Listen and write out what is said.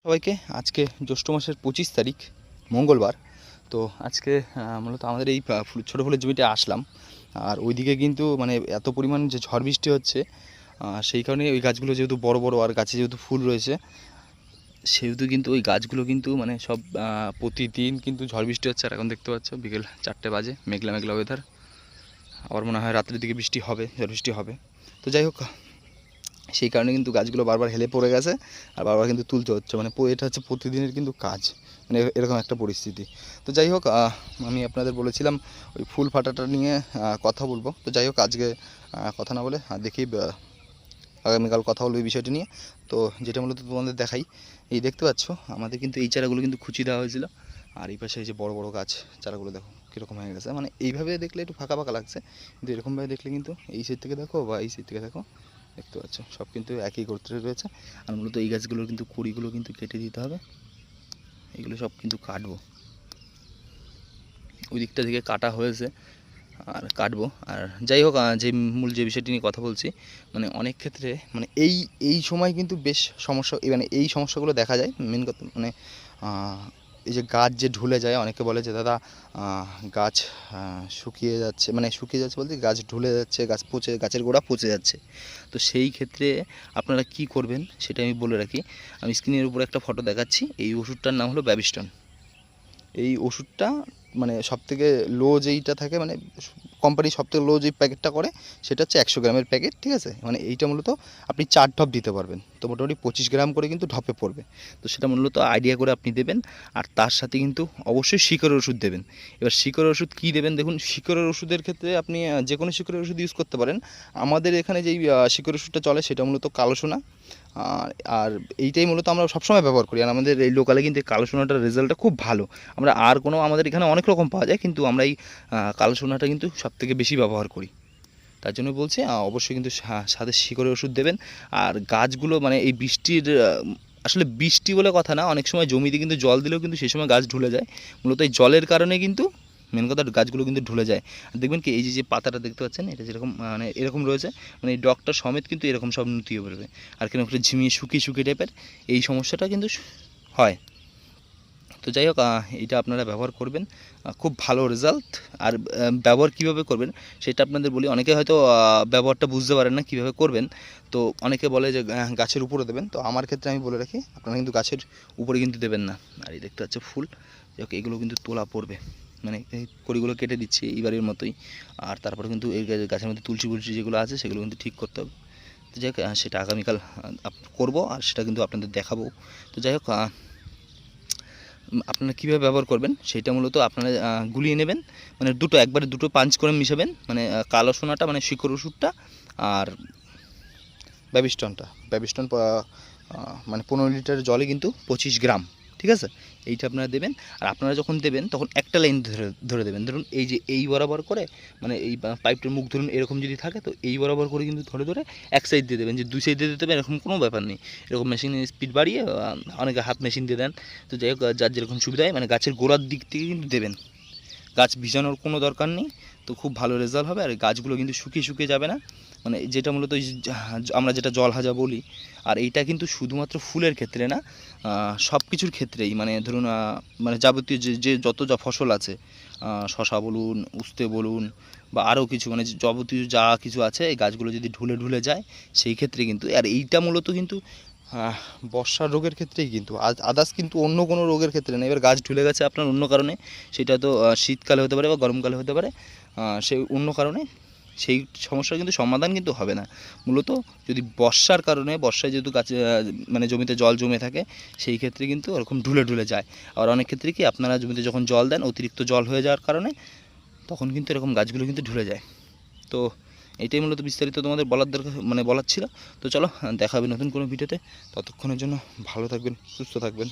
সবাইকে আজকে জ্যৈষ্ঠ মাসের 25 তারিখ মঙ্গলবার। তো আজকে মূলত আমাদের এই ছোটো ফুলের জমিতে আসলাম। আর ওইদিকে কিন্তু মানে এত পরিমাণ যে ঝড় বৃষ্টি হচ্ছে, সেই কারণে ওই গাছগুলো যেহেতু বড় বড় আর গাছে যেহেতু ফুল রয়েছে, সেহেতু কিন্তু ওই গাছগুলো কিন্তু মানে সব প্রতিদিন কিন্তু ঝড় বৃষ্টি হচ্ছে। আর এখন দেখতে পাচ্ছ বিকেল 4টে বাজে, মেঘলা মেঘলা ওয়েদার। আবার মনে হয় রাত্রের দিকে বৃষ্টি হবে, ঝড় বৃষ্টি হবে। তো যাই হোক, সেই কারণে কিন্তু গাছগুলো বারবার হেলে পড়ে গেছে আর বারবার কিন্তু তুলতে হচ্ছে। মানে এটা হচ্ছে প্রতিদিনের কিন্তু কাজ, মানে এরকম একটা পরিস্থিতি। তো যাই হোক, আমি আপনাদের বলেছিলাম ওই ফুল ফাটাটা নিয়ে কথা বলবো। তো যাই হোক, আজকে কথা না বলে দেখি আগামীকাল কথা বলবো এই বিষয়টি নিয়ে। তো যেটা মূলত তোমাদের দেখাই, এই দেখতে পাচ্ছ আমাদের কিন্তু এই চারাগুলো কিন্তু খুঁচি দেওয়া হয়েছিল। আর এই পাশে এই যে বড় বড় গাছ, চারাগুলো দেখো কীরকম হয়ে গেছে। মানে এইভাবে দেখলে একটু ফাঁকা ফাঁকা লাগছে, কিন্তু এরকমভাবে দেখলে কিন্তু এই সাইড থেকে দেখো বা এই সাইড থেকে দেখো, দেখতে পাচ্ছ সব কিন্তু একই গোত্রে রয়েছে। আর মূলত এই গাছগুলোর কিন্তু কুড়িগুলো কিন্তু কেটে দিতে হবে। এগুলো সব কিন্তু কাটবো, ওই দিকটা থেকে কাটা হয়েছে আর কাটবো। আর যাই হোক, যে মূল যে বিষয়টি নিয়ে কথা বলছি, মানে অনেক ক্ষেত্রে মানে এই সময় কিন্তু বেশ সমস্যা, মানে এই সমস্যাগুলো দেখা যায়। মেন কথা মানে এই যে গাছ যে ঢুলে যায়, অনেকে বলে যে দাদা গাছ শুকিয়ে যাচ্ছে, মানে শুকিয়ে যাচ্ছে বলতে গাছ ঢুলে যাচ্ছে, গাছের গোড়া পচে যাচ্ছে। তো সেই ক্ষেত্রে আপনারা কি করবেন সেটা আমি বলে রাখি। আমি স্ক্রিনের উপরে একটা ফটো দেখাচ্ছি। এই ওষুধটার নাম হলো ব্যাবিস্টন। এই ওষুধটা মানে সবথেকে লো যেইটা থাকে, মানে কোম্পানি সবথেকে লো যেই প্যাকেটটা করে সেটা হচ্ছে 100 গ্রামের প্যাকেট, ঠিক আছে। মানে এইটা মূলত আপনি 4 ঢপ দিতে পারবেন, তো মোটামুটি 25 গ্রাম করে কিন্তু ঢপে পড়বে। তো সেটা মূলত আইডিয়া করে আপনি দেবেন। আর তার সাথে কিন্তু অবশ্যই শিকড়ের ওষুধ দেবেন। এবার শিকড়ের ওষুধ কী দেবেন দেখুন, শিকড়ের ওষুধের ক্ষেত্রে আপনি যে কোনো শিকড়ের ওষুধ ইউজ করতে পারেন। আমাদের এখানে যেই শিকড়ের ওষুধটা চলে সেটা মূলত কালো সোনা। আর এইটাই মূলত আমরা সবসময় ব্যবহার করি। আর আমাদের এই লোকালে কিন্তু কালো সোনাটার রেজাল্টটা খুব ভালো। আমরা আর কোনো, আমাদের এখানে অনেক রকম পাওয়া যায়, কিন্তু আমরা এই কালো সোনাটা কিন্তু সবথেকে বেশি ব্যবহার করি। তার জন্য বলছি অবশ্যই কিন্তু সাথে শিকড়ের ওষুধ দেবেন। আর গাছগুলো মানে এই বৃষ্টির আসলে বৃষ্টি বলে কথা না, অনেক সময় জমিতে কিন্তু জল দিলেও কিন্তু সেই সময় গাছ ঢুলে যায়। মূলত এই জলের কারণে কিন্তু মেন কথা গাছগুলো কিন্তু ঢুলে যায়। আর দেখবেন কি এই যে পাতাটা দেখতে পাচ্ছেন, এটা যেরকম মানে এরকম রয়েছে, মানে এই ডগটা সমেত কিন্তু এরকম সব নুতিয়ে পড়বে। আর কিরকম করে ঝিমিয়ে শুকিয়ে শুকিয়ে টাইপের এই সমস্যাটা কিন্তু হয়। তো যাই হোক, এটা আপনারা ব্যবহার করবেন, খুব ভালো রেজাল্ট। আর ব্যবহার কীভাবে করবেন সেটা আপনাদের বলি। অনেকে হয়তো ব্যবহারটা বুঝতে পারেন না কীভাবে করবেন। তো অনেকে বলে যে গাছের উপরে দেবেন, তো আমার ক্ষেত্রে আমি বলে রাখি আপনারা কিন্তু গাছের উপরে কিন্তু দেবেন না। আর এই দেখতে পাচ্ছ ফুল, যাই হোক এগুলো কিন্তু তোলা পড়বে, মানে এই কড়িগুলো কেটে দিচ্ছি এইবারের মতোই। আর তারপরে কিন্তু এই গাছের মধ্যে তুলসী যেগুলো আছে সেগুলো কিন্তু ঠিক করতে হবে। তো যাই হোক, সেটা আগামীকাল করবো আর সেটা কিন্তু আপনাদের দেখাবো। তো যাই হোক, আপনারা কীভাবে ব্যবহার করবেন সেটা মূলত আপনারা গুলিয়ে নেবেন, মানে একবারে দুটো পাঞ্চ করে মিশাবেন, মানে কালো সোনাটা মানে শিকড় ওষুধটা আর ব্যাবিস্টন মানে 15 লিটার জলে কিন্তু 25 গ্রাম, ঠিক আছে। এইটা আপনারা দেবেন। আর আপনারা যখন দেবেন তখন একটা লাইন ধরে ধরে দেবেন। ধরুন এই যে এই বরাবর করে, মানে এই পাইপটার মুখ ধরুন এরকম যদি থাকে, তো এই বরাবর করে কিন্তু ধরে ধরে এক সাইড দিয়ে দেবেন। যে দুই সাইড দিয়ে দিতে হবে এরকম কোনো ব্যাপার নেই। এরকম মেশিনের স্পিড বাড়িয়ে অনেকে হাত মেশিন দিয়ে দেন। তো যাই হোক, যার যেরকম সুবিধা হয়, মানে গাছের গোড়ার দিক থেকে কিন্তু দেবেন, গাছ ভিজানোর কোনো দরকার নেই। তো খুব ভালো রেজাল্ট হবে। আর গাছগুলো কিন্তু শুকিয়ে শুকিয়ে যাবে না, মানে যেটা মূলত আমরা যেটা জল হাজা বলি। আর এইটা কিন্তু শুধুমাত্র ফুলের ক্ষেত্রে না, সব কিছুর ক্ষেত্রেই, মানে ধরুন মানে যাবতীয় যে যত যা ফসল আছে, শশা বলুন, উস্তে বলুন, বা আরও কিছু, মানে যাবতীয় যা কিছু আছে, এই গাছগুলো যদি ঢুলে ঢুলে যায় সেই ক্ষেত্রে কিন্তু, আর এইটা মূলত কিন্তু বর্ষার রোগের ক্ষেত্রেই কিন্তু, আদার্স কিন্তু অন্য কোনো রোগের ক্ষেত্রে না। এবার গাছ ঢুলে গেছে আপনার অন্য কারণে, সেটা তো শীতকালে হতে পারে বা গরমকালে হতে পারে, সেই অন্য কারণে সেই সমস্যার কিন্তু সমাধান কিন্তু হবে না। মূলত যদি বর্ষার কারণে, বর্ষায় যেহেতু গাছে মানে জমিতে জল জমে থাকে, সেই ক্ষেত্রে কিন্তু ওরকম ঢুলে ঢুলে যায়। আর অনেক ক্ষেত্রে কি আপনারা জমিতে যখন জল দেন, অতিরিক্ত জল হয়ে যাওয়ার কারণে তখন কিন্তু এরকম গাছগুলো কিন্তু ঢুলে যায়। তো এইটাই মূলত বিস্তারিত তোমাদের বলার দরকার, মানে বলার ছিল। তো চলো, দেখা হবে নতুন কোনো ভিডিওতে। ততক্ষণের জন্য ভালো থাকবেন, সুস্থ থাকবেন।